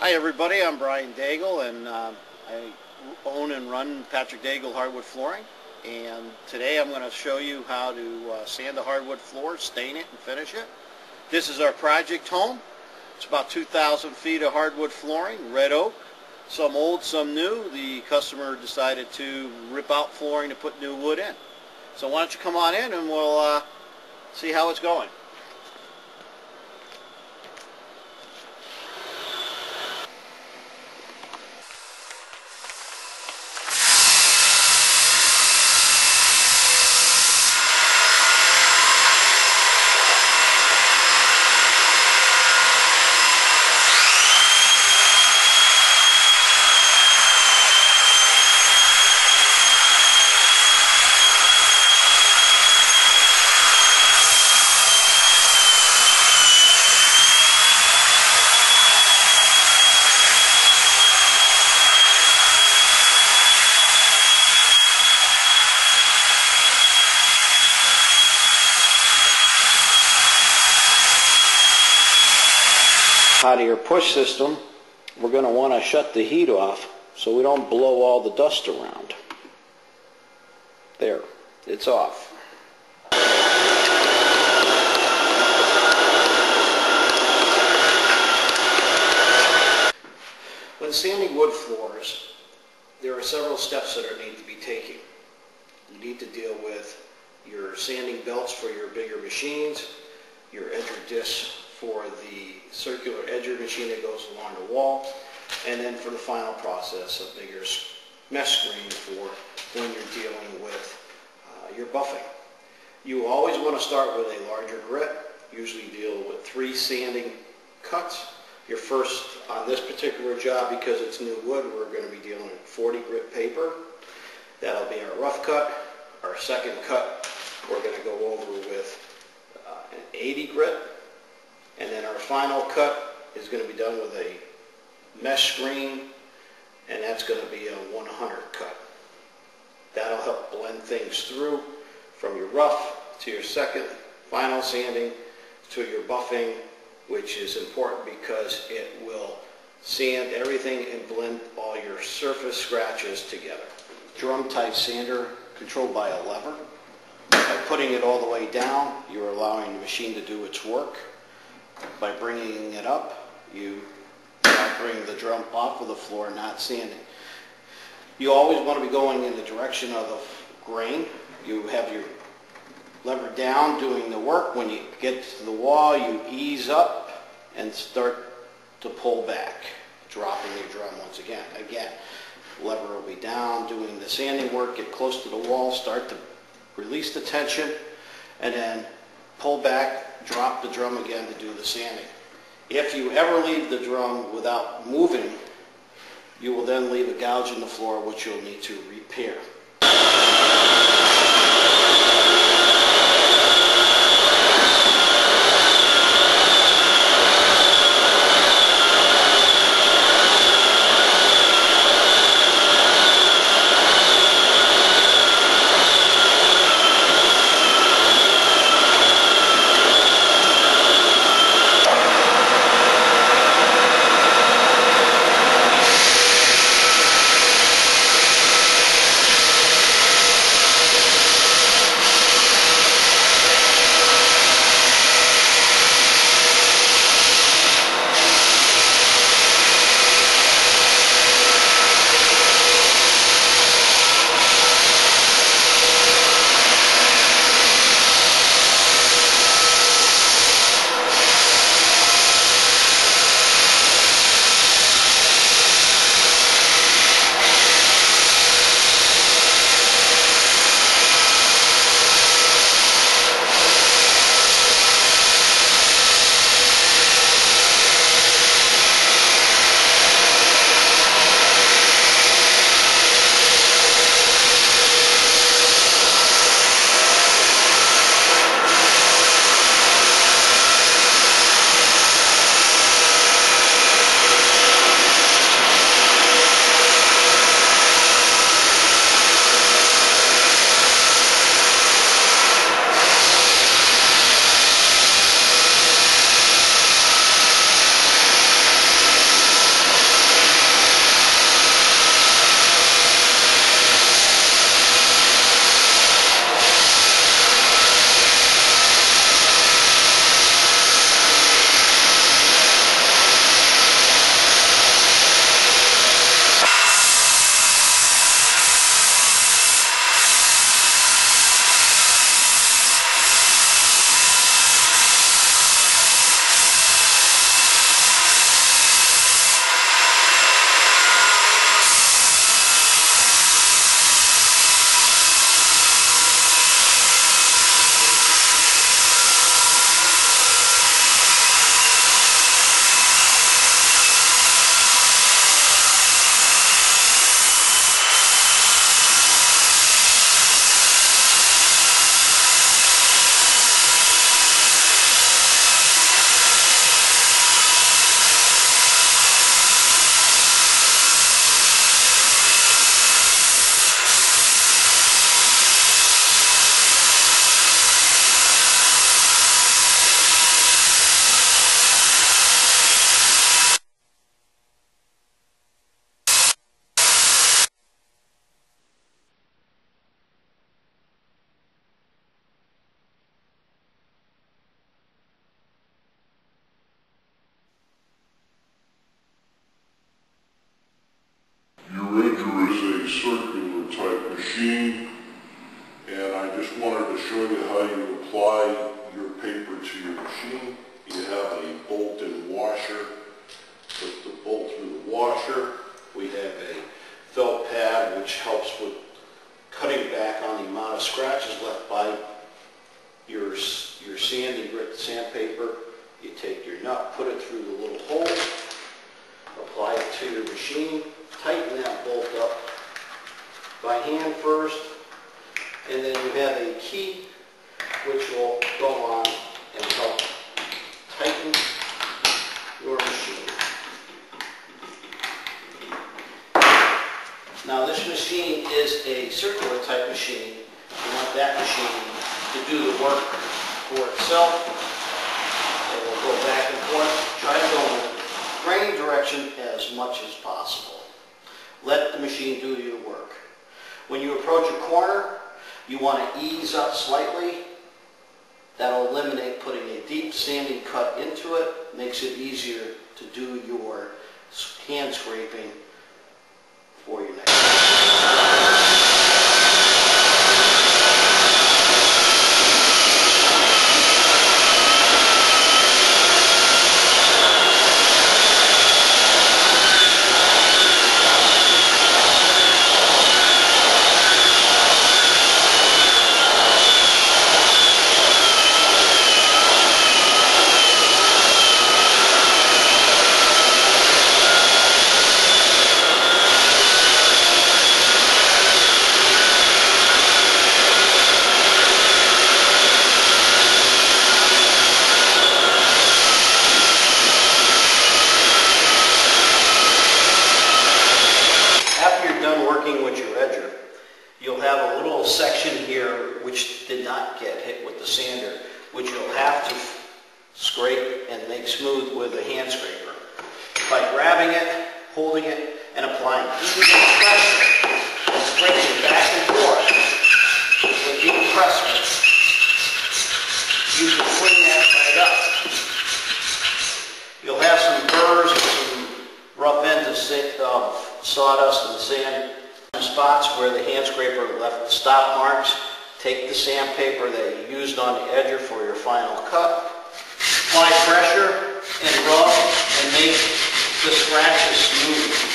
Hi everybody, I'm Brian Daigle, and I own and run Patrick Daigle Hardwood Flooring. And today I'm going to show you how to sand a hardwood floor, stain it, and finish it. This is our project home. It's about 2,000 feet of hardwood flooring, red oak, some old, some new. The customer decided to rip out flooring to put new wood in. So why don't you come on in and we'll see how it's going. Out of your push system, we're going to want to shut the heat off so we don't blow all the dust around. There, it's off. When sanding wood floors, there are several steps that need to be taken. You need to deal with your sanding belts for your bigger machines, your edger discs for the circular edger machine that goes along the wall, and then for the final process, a bigger mesh screen for when you're dealing with your buffing. You always want to start with a larger grit. Usually deal with 3 sanding cuts. Your first, on this particular job, because it's new wood, we're going to be dealing with 40 grit paper. That'll be our rough cut. Our second cut, we're going to go over with an 80 grit. And then our final cut is going to be done with a mesh screen, and that's going to be a 100 cut. That'll help blend things through from your rough to your second final sanding to your buffing, which is important because it will sand everything and blend all your surface scratches together. Drum type sander controlled by a lever. By putting it all the way down, you're allowing the machine to do its work. By bringing it up, you bring the drum off of the floor, not sanding. You always want to be going in the direction of the grain. You have your lever down doing the work. When you get to the wall, you ease up and start to pull back, dropping your drum once again. Again, lever will be down doing the sanding work, get close to the wall, start to release the tension, and then pull back, drop the drum again to do the sanding. If you ever leave the drum without moving, you will then leave a gouge in the floor which you'll need to repair. apply your paper to your machine, you have a bolt-in washer. Put the bolt through the washer. We have a felt pad which helps with cutting back on the amount of scratches left by your sanding grit sandpaper. You take your nut, put it through the little hole, apply it to your machine, tighten that bolt up by hand first, and then you have a key which will go on and help tighten your machine. Now this machine is a circular type machine. You want that machine to do the work for itself. It will go back and forth. Try to go in the grain direction as much as possible. Let the machine do your work. When you approach a corner, you want to ease up slightly. That'll eliminate putting a deep sanding cut into it. Makes it easier to do your hand scraping for your next. You'll have a little section here which did not get hit with the sander, which you'll have to scrape and make smooth with a hand scraper. By grabbing it, holding it, and applying easy pressure, and scraping back and forth with deep pressure, you can clean that right up. You'll have some burrs and some rough ends of sawdust and sand. Spots where the hand scraper left stop marks. Take the sandpaper that you used on the edger for your final cut. Apply pressure and rub and make the scratches smooth.